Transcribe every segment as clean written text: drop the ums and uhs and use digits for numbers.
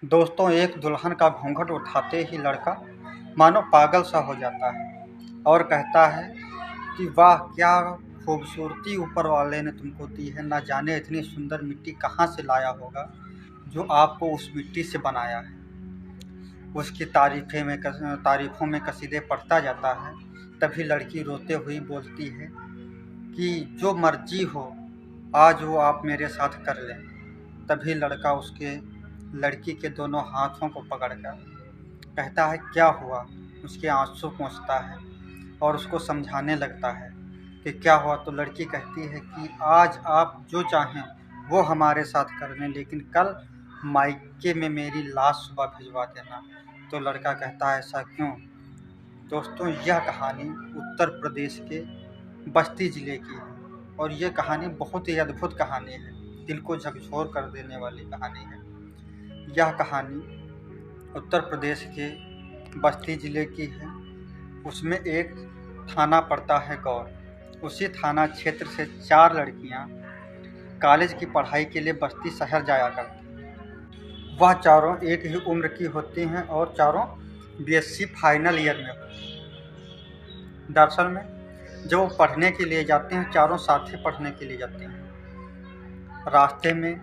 दोस्तों, एक दुल्हन का घूंघट उठाते ही लड़का मानो पागल सा हो जाता है और कहता है कि वाह, क्या खूबसूरती ऊपर वाले ने तुमको दी है। ना जाने इतनी सुंदर मिट्टी कहाँ से लाया होगा जो आपको उस मिट्टी से बनाया है। उसकी तारीफों में कसीदे पढ़ता जाता है। तभी लड़की रोते हुई बोलती है कि जो मर्जी हो, आज वो आप मेरे साथ कर लें। तभी लड़का उसके लड़की के दोनों हाथों को पकड़कर कहता है क्या हुआ। उसके आंसू पोंछता है और उसको समझाने लगता है कि क्या हुआ। तो लड़की कहती है कि आज आप जो चाहें वो हमारे साथ कर लें, लेकिन कल मायके में मेरी लाश सुबह भिजवा देना। तो लड़का कहता है ऐसा क्यों। दोस्तों, यह कहानी उत्तर प्रदेश के बस्ती ज़िले की है और ये कहानी बहुत ही अद्भुत कहानी है, दिल को झकझोर कर देने वाली कहानी है। यह कहानी उत्तर प्रदेश के बस्ती ज़िले की है। उसमें एक थाना पड़ता है गौर। उसी थाना क्षेत्र से 4 लड़कियां कॉलेज की पढ़ाई के लिए बस्ती शहर जाया करती हैं। वह चारों एक ही उम्र की होती हैं और चारों बीएससी फाइनल ईयर में होती हैं। दरअसल में जब वो पढ़ने के लिए जाते हैं, चारों साथ ही पढ़ने के लिए जाते हैं। रास्ते में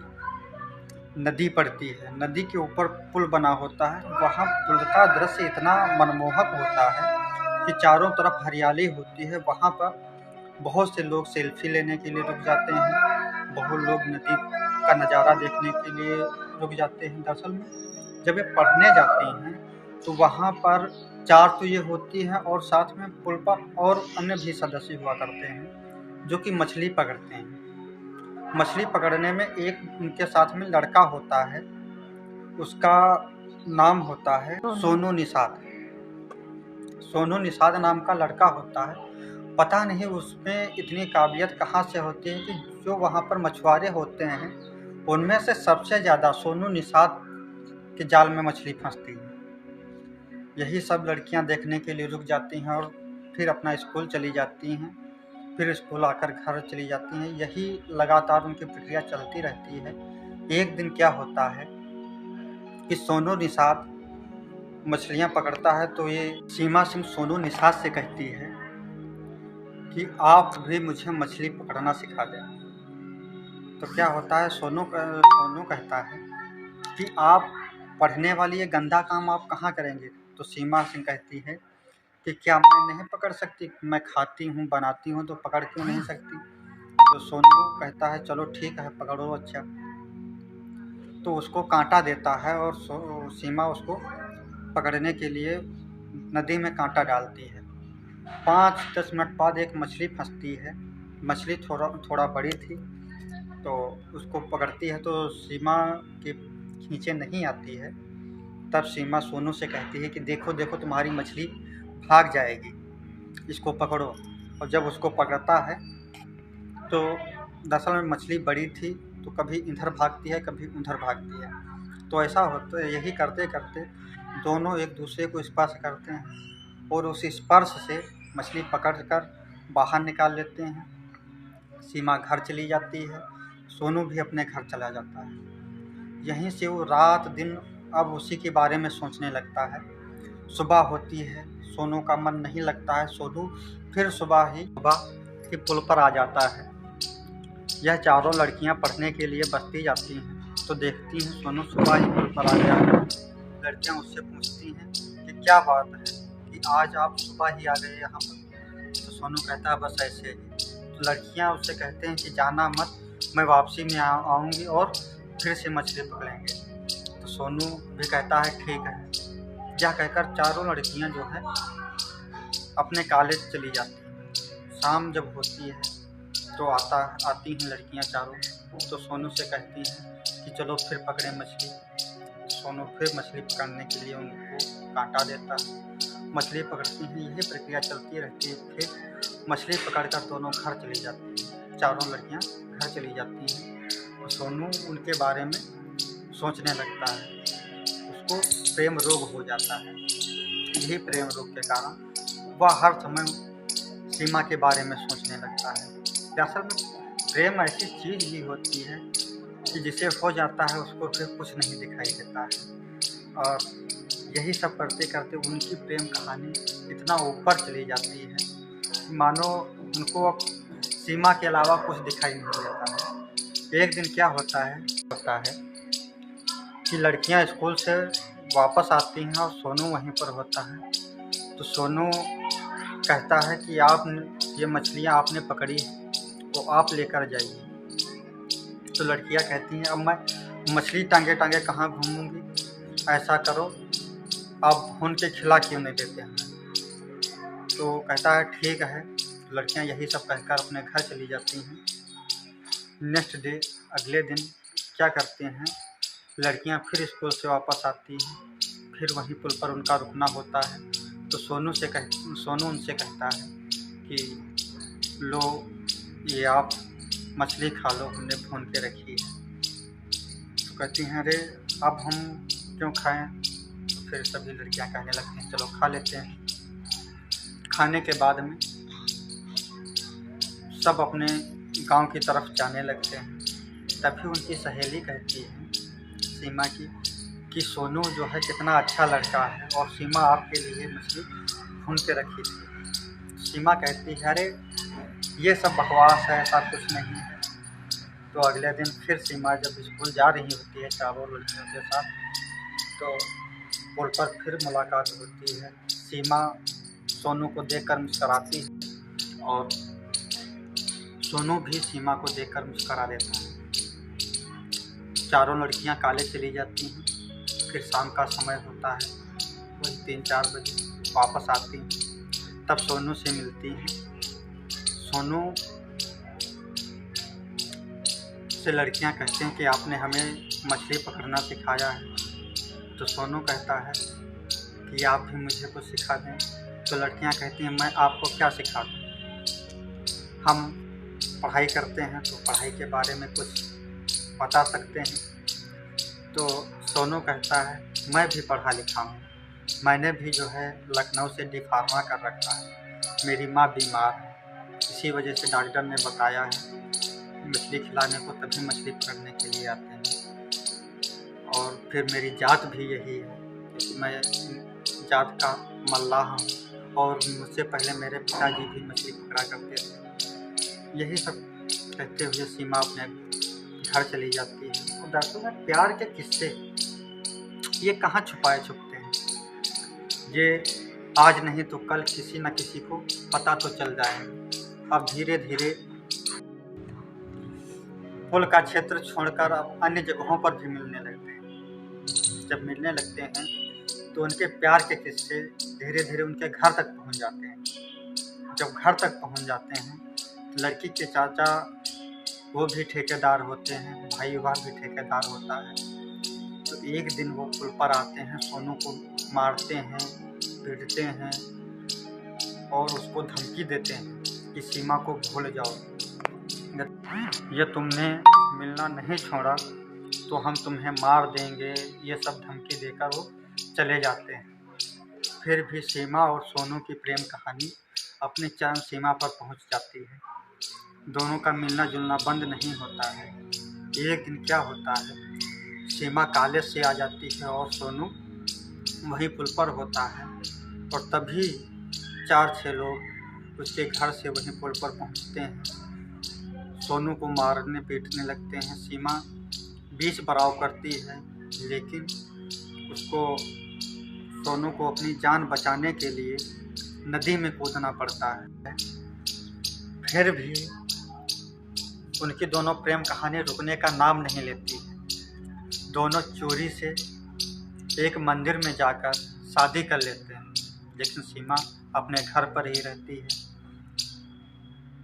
नदी पड़ती है। नदी के ऊपर पुल बना होता है। वहाँ पुल का दृश्य इतना मनमोहक होता है कि चारों तरफ हरियाली होती है। वहाँ पर बहुत से लोग सेल्फी लेने के लिए रुक जाते हैं। बहुत लोग नदी का नज़ारा देखने के लिए रुक जाते हैं। दरअसल में जब ये पढ़ने जाते हैं तो वहाँ पर 4 तो ये होती हैं और साथ में पुल पर और अन्य भी सदस्य हुआ करते हैं जो कि मछली पकड़ते हैं। मछली पकड़ने में एक उनके साथ में लड़का होता है। उसका नाम होता है सोनू निषाद। सोनू निषाद नाम का लड़का होता है। पता नहीं उसमें इतनी काबिलियत कहाँ से होती है कि जो वहाँ पर मछुआरे होते हैं उनमें से सबसे ज़्यादा सोनू निषाद के जाल में मछली फंसती है। यही सब लड़कियाँ देखने के लिए रुक जाती हैं और फिर अपना स्कूल चली जाती हैं। फिर स्कूल आकर घर चली जाती हैं। यही लगातार उनकी प्रक्रिया चलती रहती है। एक दिन क्या होता है कि सोनू निषाद मछलियाँ पकड़ता है तो ये सीमा सिंह सोनू निषाद से कहती है कि आप भी मुझे मछली पकड़ना सिखा दें। तो क्या होता है, सोनू कहता है कि आप पढ़ने वाली ये गंदा काम आप कहाँ करेंगे। तो सीमा सिंह कहती है कि क्या मैं नहीं पकड़ सकती, मैं खाती हूँ बनाती हूँ तो पकड़ क्यों नहीं सकती। तो सोनू कहता है चलो ठीक है, पकड़ो। अच्छा, तो उसको कांटा देता है और सीमा उसको पकड़ने के लिए नदी में कांटा डालती है। 5-10 मिनट बाद एक मछली फंसती है। मछली थोड़ा बड़ी थी तो उसको पकड़ती है तो सीमा के नीचे नहीं आती है। तब सीमा सोनू से कहती है कि देखो देखो, तुम्हारी मछली भाग जाएगी, इसको पकड़ो। और जब उसको पकड़ता है तो दरअसल में मछली बड़ी थी तो कभी इधर भागती है कभी उधर भागती है। तो ऐसा होता है, यही करते करते दोनों एक दूसरे को स्पर्श करते हैं और उस स्पर्श से मछली पकड़कर बाहर निकाल लेते हैं। सीमा घर चली जाती है। सोनू भी अपने घर चला जाता है। यहीं से वो रात दिन अब उसी के बारे में सोचने लगता है। सुबह होती है, सोनू का मन नहीं लगता है। सोनू फिर सुबह के पुल पर आ जाता है। यह चारों लड़कियां पढ़ने के लिए बस्ती जाती हैं तो देखती हैं सोनू सुबह ही पुल पर आ गया है। लड़कियां उससे पूछती हैं कि क्या बात है कि आज आप सुबह ही आ गए यहाँ पर। तो सोनू कहता है बस ऐसे ही। तो लड़कियां उससे कहते हैं कि जाना मत, मैं वापसी में आऊँगी और फिर से मछली पकड़ेंगे। तो सोनू भी कहता है ठीक है। यह कहकर चारों लड़कियां जो है अपने कॉलेज चली जाती हैं। शाम जब होती है तो आती हैं लड़कियां चारों, तो सोनू से कहती हैं कि चलो फिर पकड़े मछली। सोनू फिर मछली पकड़ने के लिए उनको कांटा देता है। मछली पकड़ती हैं। यही प्रक्रिया चलती रहती है। फिर मछली पकड़कर दोनों घर चली जाती हैं। चारों लड़कियां घर चली जाती हैं और सोनू उनके बारे में सोचने लगता है। उसको प्रेम रोग हो जाता है। यही प्रेम रोग के कारण वह हर समय सीमा के बारे में सोचने लगता है। दरअसल में प्रेम ऐसी चीज़ भी होती है कि जिसे हो जाता है उसको फिर कुछ नहीं दिखाई देता है। और यही सब करते करते उनकी प्रेम कहानी इतना ऊपर चली जाती है कि मानो उनको अब सीमा के अलावा कुछ दिखाई नहीं देता है। एक दिन क्या होता है कि लड़कियां स्कूल से वापस आती हैं और सोनू वहीं पर होता है। तो सोनू कहता है कि आप ये मछलियाँ आपने पकड़ी है तो आप लेकर जाइए। तो लड़कियां कहती हैं अब मैं मछली टांगे टांगे कहाँ घूमूंगी, ऐसा करो आप भून के खिला क्यों नहीं देते हमें। तो कहता है ठीक है। लड़कियां यही सब कहकर अपने घर चली जाती हैं। नेक्स्ट डे, अगले दिन क्या करते हैं, लड़कियां फिर स्कूल से वापस आती हैं। फिर वहीं पुल पर उनका रुकना होता है। तो सोनू उनसे कहता है कि लो ये आप मछली खा लो, हमने भून के रखी है। तो कहती हैं अरे अब हम क्यों खाएं। तो फिर सभी लड़कियां कहने लगती हैं चलो खा लेते हैं। खाने के बाद में सब अपने गांव की तरफ जाने लगते हैं। तभी उनकी सहेली कहती है सीमा की कि सोनू जो है कितना अच्छा लड़का है और सीमा आपके लिए मछली भून के रखी थी। सीमा कहती है अरे ये सब बकवास है, ऐसा कुछ नहीं है। तो अगले दिन फिर सीमा जब स्कूल जा रही होती है चारों लड़कियों के साथ, तो पुल पर फिर मुलाकात होती है। सीमा सोनू को देखकर मुस्कराती है और सोनू भी सीमा को देखकर मुस्करा देता है। चारों लड़कियां कॉलेज चली जाती हैं। फिर शाम का समय होता है, वही 3-4 बजे वापस आती हैं। तब सोनू से मिलती हैं। सोनू से लड़कियां कहते हैं कि आपने हमें मछली पकड़ना सिखाया है। तो सोनू कहता है कि आप भी मुझे कुछ सिखा दें। तो लड़कियां कहती हैं मैं आपको क्या सिखा दूँ, हम पढ़ाई करते हैं तो पढ़ाई के बारे में कुछ बता सकते हैं। तो सोनू कहता है मैं भी पढ़ा लिखा हूँ, मैंने भी जो है लखनऊ से D.Pharma कर रखा है। मेरी माँ बीमार है, इसी वजह से डॉक्टर ने बताया है मछली खिलाने को, तभी मछली पकड़ने के लिए आते हैं। और फिर मेरी जात भी यही है क्योंकि मैं जात का मल्लाह हूँ और मुझसे पहले मेरे पिताजी भी मछली पकड़ा करते थे। यही सब कहते हुए सीमा अपने घर चली जाती है। और दरअसल में प्यार के किस्से ये कहाँ छुपाए छुपते हैं, ये आज नहीं तो कल किसी न किसी को पता तो चल जाएगा। अब धीरे धीरे पुल का क्षेत्र छोड़कर अब अन्य जगहों पर भी मिलने लगते हैं। जब मिलने लगते हैं तो उनके प्यार के किस्से धीरे धीरे उनके घर तक पहुंच जाते हैं। जब घर तक पहुंच जाते हैं तो लड़की के चाचा वो भी ठेकेदार होते हैं, भाई वह भी ठेकेदार होता है। तो एक दिन वो पुल पर आते हैं, सोनू को मारते हैं, पीटते हैं और उसको धमकी देते हैं कि सीमा को भूल जाओ, ये तुमने मिलना नहीं छोड़ा तो हम तुम्हें मार देंगे, ये सब धमकी देकर वो चले जाते हैं। फिर भी सीमा और सोनू की प्रेम कहानी अपनी चरम सीमा पर पहुंच जाती है। दोनों का मिलना जुलना बंद नहीं होता है। एक दिन क्या होता है, सीमा कॉलेज से आ जाती है और सोनू वहीं पुल पर होता है और तभी 4-6 लोग उसके घर से वहीं पुल पर पहुंचते हैं। सोनू को मारने पीटने लगते हैं। सीमा बीच बराव करती है लेकिन उसको सोनू को अपनी जान बचाने के लिए नदी में कूदना पड़ता है। फिर भी उनकी दोनों प्रेम कहानी रुकने का नाम नहीं लेती है। दोनों चोरी से एक मंदिर में जाकर शादी कर लेते हैं, लेकिन सीमा अपने घर पर ही रहती है।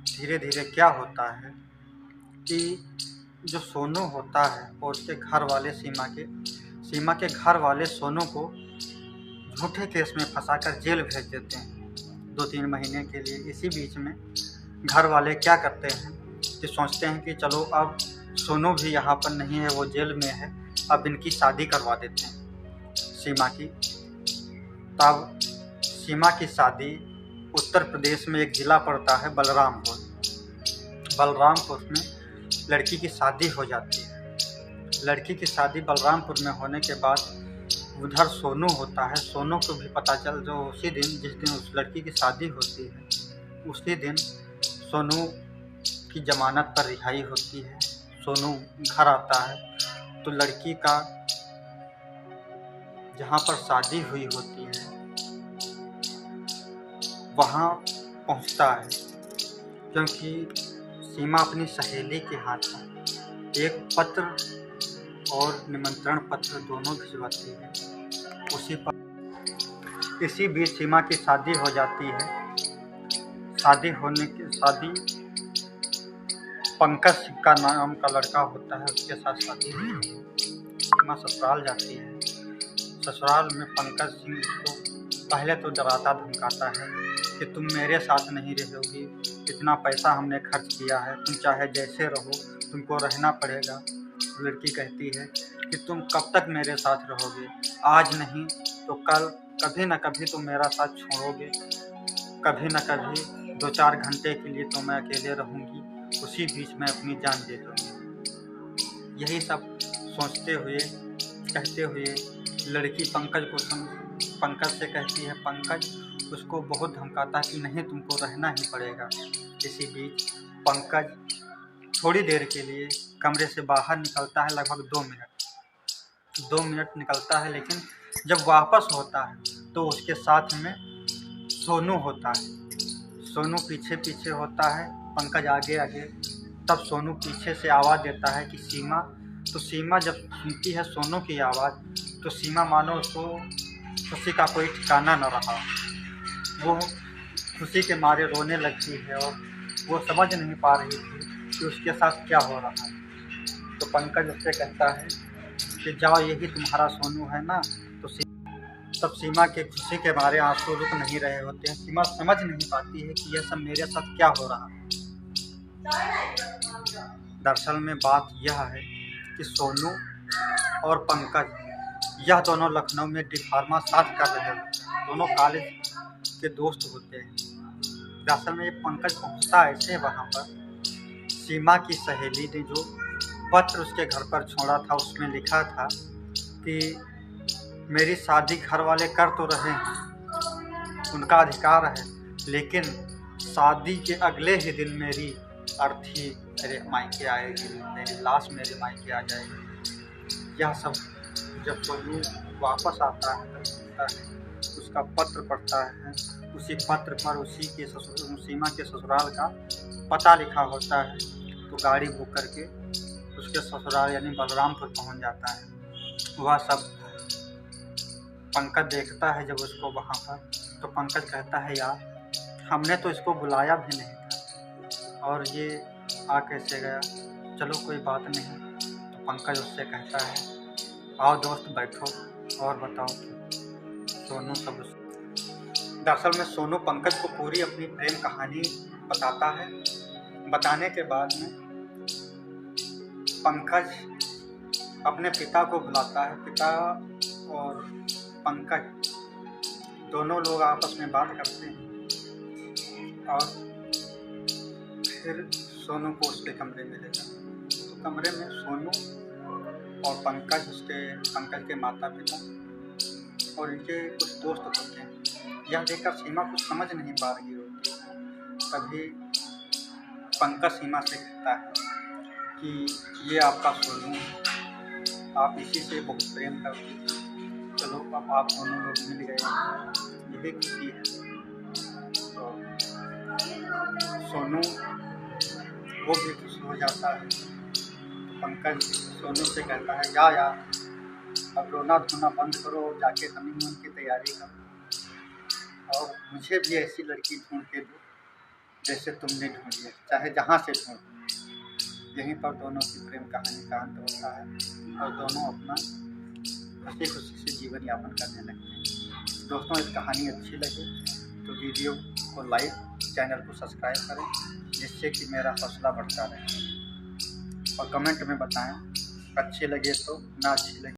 धीरे धीरे क्या होता है कि जो सोनू होता है और उसके घर वाले सीमा के घर वाले सोनू को झूठे केस में फंसाकर जेल भेज देते हैं 2-3 महीने के लिए। इसी बीच में घर वाले क्या करते हैं कि सोचते हैं कि चलो अब सोनू भी यहाँ पर नहीं है, वो जेल में है, अब इनकी शादी करवा देते हैं सीमा की। तब सीमा की शादी उत्तर प्रदेश में एक ज़िला पड़ता है बलरामपुर में लड़की की शादी हो जाती है। लड़की की शादी बलरामपुर में होने के बाद उधर सोनू होता है। सोनू को भी पता चल, जो उसी दिन जिस दिन उस लड़की की शादी होती है उसी दिन सोनू की जमानत पर रिहाई होती है। सोनू घर आता है तो लड़की का जहाँ पर शादी हुई होती है वहाँ पहुँचता है, क्योंकि सीमा अपनी सहेली के हाथ में एक पत्र और निमंत्रण पत्र दोनों भिजवाती है। इसी बीच सीमा की शादी हो जाती है। शादी पंकज का नाम का लड़का होता है, उसके साथ शादी होती है। सीमा ससुराल जाती है। ससुराल में पंकज सिंह को पहले तो डराता धमकाता है कि तुम मेरे साथ नहीं रहोगी, इतना पैसा हमने खर्च किया है, तुम चाहे जैसे रहो, तुमको रहना पड़ेगा। लड़की कहती है कि तुम कब तक मेरे साथ रहोगे, आज नहीं तो कल कभी न कभी तुम मेरा साथ छोड़ोगे, कभी न कभी 2-4 घंटे के लिए तो मैं अकेले रहूँगी, उसी बीच में अपनी जान दे दूँगी। यही सब सोचते हुए कहते हुए लड़की पंकज से कहती है। पंकज उसको बहुत धमकाता कि नहीं तुमको रहना ही पड़ेगा। इसी बीच पंकज थोड़ी देर के लिए कमरे से बाहर निकलता है, लगभग 2 मिनट निकलता है, लेकिन जब वापस होता है तो उसके साथ में सोनू होता है। सोनू पीछे पीछे होता है, पंकज आगे आगे। तब सोनू पीछे से आवाज़ देता है कि सीमा। तो सीमा जब सुनती है सोनू की आवाज़ तो सीमा मानो उसको खुशी का कोई ठिकाना न रहा। वो खुशी के मारे रोने लगती है और वो समझ नहीं पा रही थी कि उसके साथ क्या हो रहा है। तो पंकज उससे कहता है कि जाओ, यही तुम्हारा सोनू है ना। तो तब सीमा के खुशी के मारे आंसू रुक नहीं रहे होते हैं। सीमा समझ नहीं पाती है कि यह सब मेरे साथ क्या हो रहा है। दरअसल में बात यह है कि सोनू और पंकज यह दोनों लखनऊ में डी फार्मा साथ कर रहे होते हैं, दोनों कॉलेज के दोस्त होते हैं। दरअसल में ये पंकज पहुँचता ऐसे वहाँ पर, सीमा की सहेली ने जो पत्र उसके घर पर छोड़ा था उसमें लिखा था कि मेरी शादी घर वाले कर तो रहे हैं, उनका अधिकार है, लेकिन शादी के अगले ही दिन मेरी अर्थी मेरे मायके आएगी, मेरी लाश मेरे मायके आ जाएगी। यह सब जब सोनू वापस आता है उसका पत्र पढ़ता है। उसी पत्र पर उसी के सीमा के ससुराल का पता लिखा होता है। तो गाड़ी बुक करके उसके ससुराल यानी बलरामपुर पहुंच जाता है। वह सब पंकज देखता है जब उसको वहाँ पर, तो पंकज कहता है यार हमने तो इसको बुलाया भी नहीं था और ये आ कैसे गया, चलो कोई बात नहीं। तो पंकज उससे कहता है आओ दोस्त बैठो और बताओ सोनू सब। दरअसल में सोनू पंकज को पूरी अपनी प्रेम कहानी बताता है। बताने के बाद में पंकज अपने पिता को बुलाता है। पिता और पंकज दोनों लोग आपस में बात करते हैं और फिर सोनू को उसके कमरे में ले जाते हैं। तो कमरे में सोनू और पंकज के माता पिता और इनके कुछ दोस्त होते हैं। यह देखकर सीमा कुछ समझ नहीं पा रही होती। तभी पंकज सीमा से कहता है कि ये आपका सोनू, आप इसी से बहुत प्रेम करते हैं, चलो अब आप दोनों लोग मिल गए, यही खुशी है। तो सोनू वो भी खुश हो जाता है। पंकज सोनू से कहता है जा यार अब रोना धोना बंद करो और जाके हनीमून की तैयारी करो और मुझे भी ऐसी लड़की ढूंढ के दो जैसे तुमने ढूंढी है, चाहे जहाँ से ढूंढ। यहीं पर दोनों की प्रेम कहानी का अंत होता है और दोनों अपना खुशी खुशी से जीवन यापन करने लगते हैं। दोस्तों इस कहानी अच्छी लगे तो वीडियो को लाइक, चैनल को सब्सक्राइब करें जिससे कि मेरा हौसला बढ़ता रहे और कमेंट में बताएं अच्छी लगे तो ना अच्छी लगे।